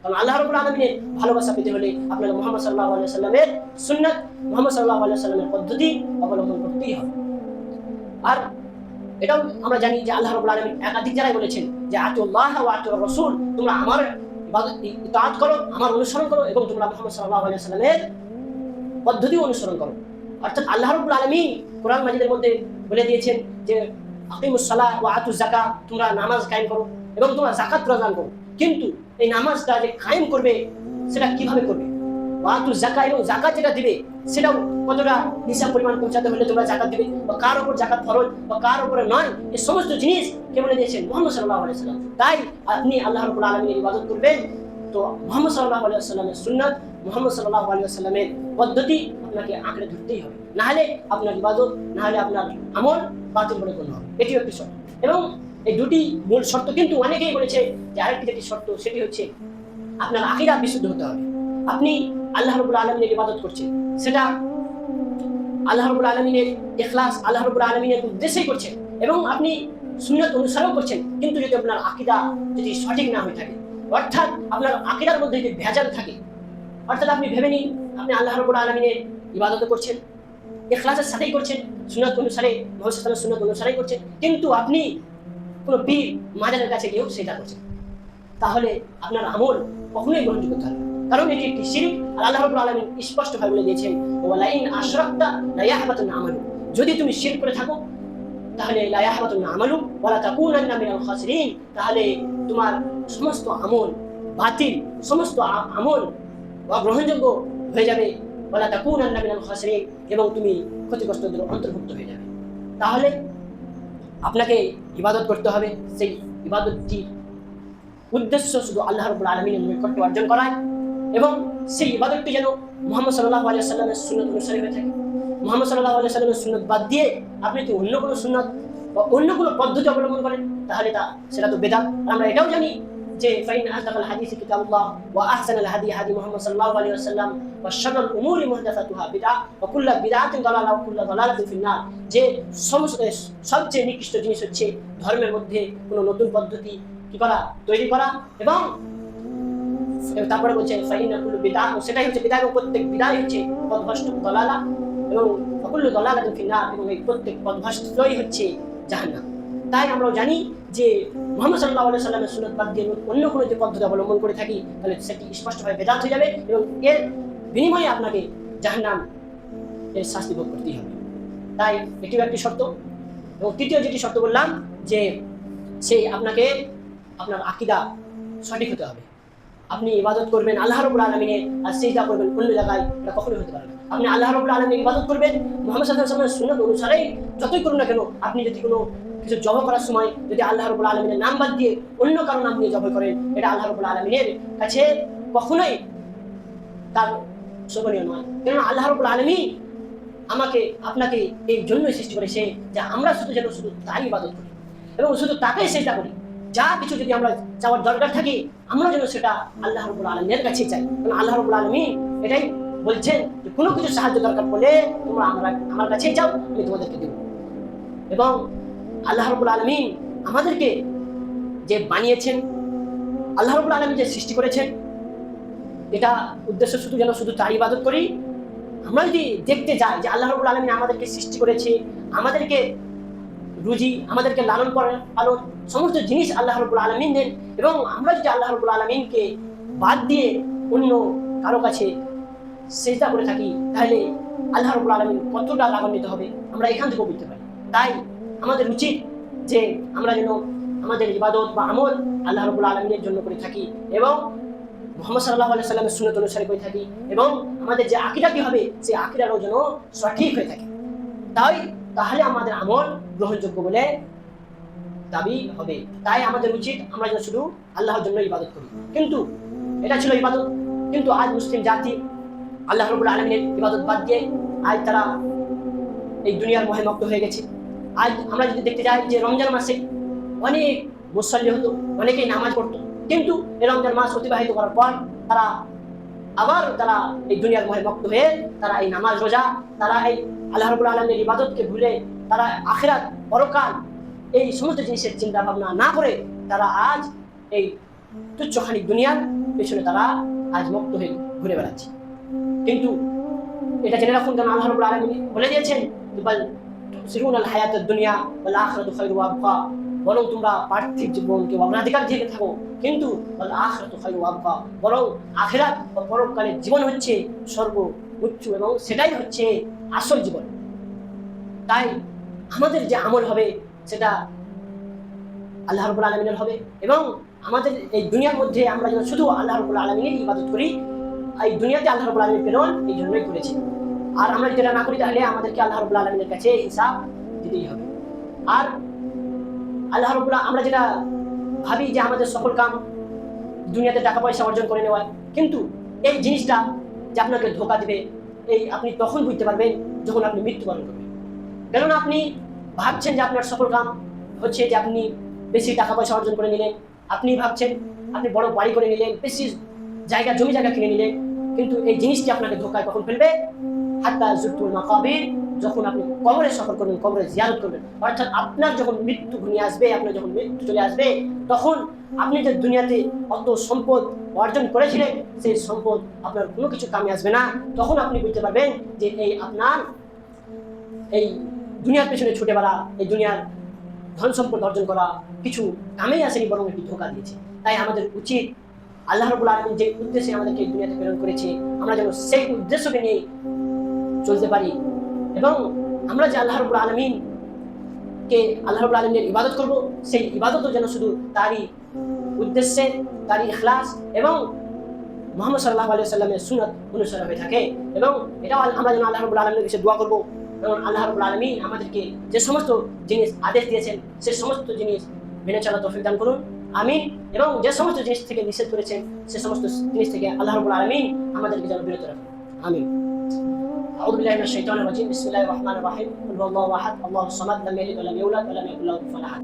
কারণ আল্লাহ রাব্বুল আলামিনের ভালোবাসা পেতে হলে আপনাকে মুহাম্মদ সাল্লাল্লাহু আলাইহি ওয়াসাল্লামের সুন্নাত, মুহাম্মদ সাল্লাল্লাহু আলাইহি ওয়াসাল্লামের পদ্ধতি অবলম্বন করতেই হবে। আর এটাও আমরা জানি যে আল্লাহ রাব্বুল আলামিন একাধিক জায়গায় বলেছেন যে আতিউল্লাহ ওয়া আতিউর রাসূল, তোমরা আমার ইতাআত করো, আমার অনুসরণ করো এবং তোমরা মুহাম্মদ সাল্লাল্লাহু আলাইহি ওয়াসাল্লামের পদ্ধতি অনুসরণ করো। অর্থাৎ আল্লাহ রাব্বুল আলামিন কোরআন মাজিদের মধ্যে বলে দিয়েছেন যে আকিমুস সালাহ ওয়া আতুজ যাকাত, তোমরা নামাজ কায়েম করো এবং তোমরা যাকাত প্রদান করো। কিন্তু এই নামাজটা যে কায়েম করবে সেটা কিভাবে করবে? ওয়া আতুজ যাকাত, এবং যাকাত যেটা দিবে সেটাও কতটা নিসাব পরিমাণ পৌঁছাতে হলে তোমরা যাকাত দিবে, বা কার উপর যাকাত ফরজ বা কার উপরে নয়, এই সমস্ত জিনিস কে বলে দিয়েছেন? মুহাম্মদ সাল্লাল্লাহু আলাইহি ওয়াসাল্লাম। তাই আপনি আল্লাহ রাব্বুল আলামিনের ইবাদত করবেন তো মুহাম্মদ সাল্লাল্লাহু আলাইহি ওয়াসাল্লামের সুন্নাত, মুহাম্মদ সাল্লাল্লাহু আলাইহি ওয়াসাল্লামের পদ্ধতি আপনাকে আঁকড়ে ধরতেই হবে, না হলে আপনার ইবাদত, না হলে আপনার আমল বাতিল বলে গণ্য হবে। এটিও একটি শর্ত। এবং এই দুটি মূল শর্ত, কিন্তু অনেকেই বলেছে যে আরেকটি যেটি শর্ত সেটি হচ্ছে আপনার আকীদা বিশুদ্ধ হতে হবে। আপনি আল্লাহ রাব্বুল আলামিনের ইবাদত করছেন, সেটা আল্লাহ রাব্বুল আলামিনের ইখলাস, আল্লাহ রাব্বুল আলামিনের উদ্দেশ্যেই করছেন এবং আপনি সুন্নাত অনুসরণ করছেন, কিন্তু যদি আপনার আকীদা যদি সঠিক না হয়ে থাকে, অর্থাৎ আপনার আকীদার মধ্যে যদি ভেজাল থাকে, অর্থাৎ আপনি ভেবে নিন আপনি আল্লাহ রাব্বুল আলামিনের ইবাদত করছেন, ইখলাসের সাথেই করছেন, সুন্নাত অনুসারে, মুহাম্মদ সাল্লাল্লাহু আলাইহি ওয়াসাল্লামের সুন্নাত অনুসারেই করছেন, কিন্তু আপনি কোনো পীর মাজারের কাছে গিয়েও সেটা করছেন, তাহলে আপনার আমল কখনোই গ্রহণযোগ্য হবে না। কারণ এটি একটি শিরক। আর আল্লাহ রাব্বুল আলামিন স্পষ্টভাবে বলে দিয়েছেন, ওয়ালা ইন আশরাকতা লা ইয়াহবাতুন আমালু, যদি তুমি শিরক করে থাকো তাহলে লা ইয়াহবাতুন আমালু ওয়ালা তাকুনান্না মিনাল খাসিরিন, তাহলে তোমার সমস্ত আমল বাতিল, সমস্ত আমল অগ্রহণযোগ্য হয়ে যাবে, ওয়ালা তাকুনান্না মিনাল খাসিরিন, এবং তুমি ক্ষতিগ্রস্তদের অন্তর্ভুক্ত হয়ে যাবে। তাহলে আপনাকে ইবাদত করতে হবে, সেই ইবাদতটি উদ্দেশ্য শুধু আল্লাহ রাব্বুল আলামিনের নৈকট্য অর্জন করা, এবং সেই ইবাদতটি যেন মুহাম্মদ সাল্লাল্লাহু আলাইহি ওয়াসাল্লামের সুন্নাত অনুসারে হয়ে থাকে। মুহাম্মদ সাল্লাল্লাহু আলাইহি ওয়াসাল্লামের সুন্নাত বাদ দিয়ে আপনি যদি অন্য কোনো সুন্নাত বা অন্য কোনো পদ্ধতি অবলম্বন করেন তাহলে সেটা তো বেদাত। আমরা এটাও জানি যে ফাইন আসদাকাল হাদিসি কিতাবুল্লাহ ওয়া আহসানাল হাদি হাদি মুহাম্মদ সাল্লাল্লাহু আলাইহি ওয়াসাল্লাম ওয়া শাররুল উমুরি মুহদাসাতুহা বিদআ ওয়া কুল্লু বিদআতিন দালালা ওয়া কুল্লু দালালাতিন ফিন্নার, যে সবচেয়ে নিকৃষ্ট জিনিস হচ্ছে ধর্মের মধ্যে কোনো নতুন পদ্ধতি কি করা, তৈরি করা, এবং তারপরে বলছে ফাইনা কুল্লু বিদআ, সেটাই হচ্ছে বিদআ, এবং প্রত্যেক বিদআই হচ্ছে পথভ্রষ্ট, দালালা, এবং কুল্লু দালালাতিন ফিন্নার, এবং এই প্রত্যেক পথভ্রষ্টই হচ্ছে জাহান্নাম। তাই আমরাও জানি যে মুহাম্মদ সাল্লাল্লাহু আলাইহি ওয়াসাল্লামের সুন্নাত বাদ দিয়ে অন্য কোনো যে পদ্ধতি অবলম্বন করে থাকি তাহলে সেটি স্পষ্টভাবে বেদাত হয়ে যাবে, এবং এর বিনিময়ে আপনাকে জাহান্নাম এর শাস্তি ভোগ করতেই হবে। তাই এটিও একটি শর্ত। এবং তৃতীয় যেটি শর্ত বললাম যে সেই আপনাকে আপনার আকীদা সঠিক হতে হবে। আপনি ইবাদত করবেন আল্লাহ রাব্বুল আলামিনের আর সিজদা করবেন অন্য জায়গায়, এটা কখনোই হতে পারে না। আপনি আল্লাহ রাব্বুল আলামিনের ইবাদত করবেন মুহাম্মদ সাল্লাল্লাহু আলাইহি ওয়াসাল্লামের সুন্নাত অনুসারেই যতই করুন না কেন। আপনি যদি কোনো কিছু জব করার সময় যদি আল্লাহ রাব্বুল আলামিনের নাম বাদ দিয়ে অন্য কারো নাম নিয়ে জব করেন, এটা আল্লাহ রাব্বুল আলামিনের কাছে কখনোই তার শোভনীয় নয়। কেননা আল্লাহ রাব্বুল আলামিন আমাকে আপনাকে এই জন্যই সৃষ্টি করেছে যে আমরা শুধু তার ইবাদত করি এবং শুধু তাকেই সিজদা করি। যা কিছু যদি আমরা চাওয়ার দরকার থাকে আমরা যেন সেটা আল্লাহ রাব্বুল আলামিনের কাছে চাই। কারণ আল্লাহ রাব্বুল আলামিন এটাই বলছেন যে কোনো কিছু সাহায্য দরকার পড়লে তোমরা আমার কাছেই চাও, আমি তোমাদেরকে দেব। এবং আল্লাহ রাব্বুল আলামিন আমাদেরকে যে বানিয়েছেন, আল্লাহ রাব্বুল আলামিন যে সৃষ্টি করেছেন, এটা উদ্দেশ্য শুধু তার ইবাদত করি। আমরা যদি দেখতে যাই যে আল্লাহ রাব্বুল আলামিন আমাদেরকে সৃষ্টি করেছে, আমাদেরকে রুজি, আমাদেরকে লালন পালন, সমস্ত জিনিস আল্লাহ রাব্বুল আলামিন দেন, এবং আমরা যদি আল্লাহ রাব্বুল আলামিনকে বাদ দিয়ে অন্য কারো কাছে সিজদা করে থাকি তাহলে আল্লাহ রাব্বুল আলামিন কতটা লাভান্বিত হবে আমরা এখান থেকে বুঝতে পারি। তাই আমাদের উচিত যে আমরা যেন আমাদের ইবাদত বা আমল আল্লাহ রাব্বুল আলামিনের জন্য করে থাকি এবং মুহাম্মদ সাল্লাল্লাহু আলাইহি ওয়াসাল্লামের সুন্নাত অনুসারে করে থাকি, এবং আমাদের যে আকীদাটি হবে সেই আকীদারও যেন সঠিক হয়ে থাকে। তাহলে আমাদের আমল গ্রহণযোগ্য বলে দাবি হবে। তাই আমাদের উচিত আমরা যেন শুধু আল্লাহর জন্য ইবাদত করি। কিন্তু এটা ছিল ইবাদত, কিন্তু আজ মুসলিম জাতি আল্লাহ রাব্বুল আলামিনের ইবাদত বাদ দিয়ে আজ তারা এই দুনিয়ার মোহে মগ্ন হয়ে গেছে। আজ আমরা যদি দেখতে যাই যে রমজান মাসে অনেক মুসল্লি হতো, অনেকেই নামাজ পড়তো, কিন্তু এই রমজান মাস অতিবাহিত করার পর তারা এই দুনিয়ার মোহে মগ্ন হয়ে তারা এই নামাজ রোজা, তারা এই আল্লাহ রাব্বুল আলামিনের ইবাদতকে ভুলে তারা আখিরাত পরকাল এই সমস্ত জিনিসের চিন্তা ভাবনা না করে তারা আজ এই তুচ্ছখানি দুনিয়ার পেছনে তারা আজ মুক্ত হয়ে ঘুরে বেড়াচ্ছে। কিন্তু এটা জেনে রাখুন, কারণ আল্লাহ রাব্বুল আলামিন বলে দিয়েছেন, বাল তুসিরুনাল হায়াতাদ দুনিয়া ওয়াল আখিরাতু খায়রু ওয়া আবকা, বরং তোমরা পার্থিব জীবনকে অগ্রাধিকার দিয়ে থাকো, কিন্তু ওয়াল আখিরাতু খায়রু ওয়া আবকা, বরং আখিরাত বা পরকালের জীবন হচ্ছে সর্বোচ্চ এবং সেটাই হচ্ছে আসল জীবন। তাই আমাদের যে আমল হবে সেটা আল্লাহ রাব্বুল আলামিনের হবে, এবং আমাদের এই দুনিয়ার মধ্যে আমরা যেন শুধু আল্লাহ রাব্বুল আলামিনের ইবাদত করি। এই দুনিয়াতে আল্লাহ রাব্বুল আলামিন প্রেরণ এই জন্যই করেছে, আর আমরা যেটা না করি তাহলে আমাদেরকে আল্লাহ রাব্বুল আলামিনের কাছে হিসাব দিতেই হবে। আর আল্লাহ রাব্বুল আমরা যেটা ভাবি যে আমাদের সকল কাম দুনিয়াতে টাকা পয়সা অর্জন করে নেওয়া, কিন্তু এই জিনিসটা যে আপনাকে ধোঁকা দিবে এই আপনি তখন বুঝতে পারবেন যখন আপনি মৃত্যুবরণ করবেন। কেননা আপনি ভাবছেন যে আপনার সকল কাম হচ্ছে যে আপনি বেশি টাকা পয়সা অর্জন করে নিলেন, আপনি ভাবছেন আপনি বড় বাড়ি করে নিলেন, বেশি জমি জায়গা কিনে নিলেন, কিন্তু এই জিনিসটি আপনাকে ধোঁকায় কখন ফেলবে? হাত্তা যুরতুল মাকাবির, যখন আপনি কবরে সফর করবেন, কবরে জিয়ারত করবেন, অর্থাৎ আপনার যখন মৃত্যু ঘনিয়ে আসবে, আপনার যখন মৃত্যু চলে আসবে, তখন আপনি যে দুনিয়াতে অত সম্পদ অর্জন করেছিলেন সেই সম্পদ আপনার কোনো কিছু কামে আসবে না। তখন আপনি বুঝতে পারবেন যে এই আপনার এই দুনিয়ার পেছনে ছুটে বেড়া, এই দুনিয়ার ধন সম্পদ অর্জন করা কিছু কামেই আসেনি, বরং একটি ধোঁকা দিয়েছে। তাই আমাদের উচিত আল্লাহ রাব্বুল আলামিন যে উদ্দেশ্যে আমাদেরকে এই দুনিয়াতে প্রেরণ করেছে, আমরা যেন সেই উদ্দেশ্যকে নিয়ে চলতে পারি, এবং আমরা যে আল্লাহ রাব্বুল আলামিনের ইবাদত করব, সেই ইবাদতও যেন শুধু তারই উদ্দেশ্যে, তারই ইখলাস এবং মুহাম্মদ সাল্লাল্লাহু আলাইহি ওয়াসাল্লামের সুন্নাত অনুসরণ হয়ে থাকে। এবং এটাও আমরা যেন আল্লাহ রাব্বুল আলামিনের কাছে দোয়া করব, কারণ আল্লাহ রাব্বুল আলামিন আমাদেরকে যে সমস্ত জিনিস আদেশ দিয়েছেন সেই সমস্ত জিনিস মেনে চলার তৌফিক দান করুন, আমিন। এবং যে সমস্ত জিনিস থেকে নিষেধ করেছেন সে সমস্ত জিনিস থেকে আল্লাহ রাব্বুল আলামিন আমাদেরকে যেন বিরত রাখেন, আমিন। أعوذ بالله من الشيطان الرجيم، بسم الله الرحمن الرحيم، قل هو الله أحد الله الصمد لم يلد ولم يولد ولم يكن له كفوا أحد।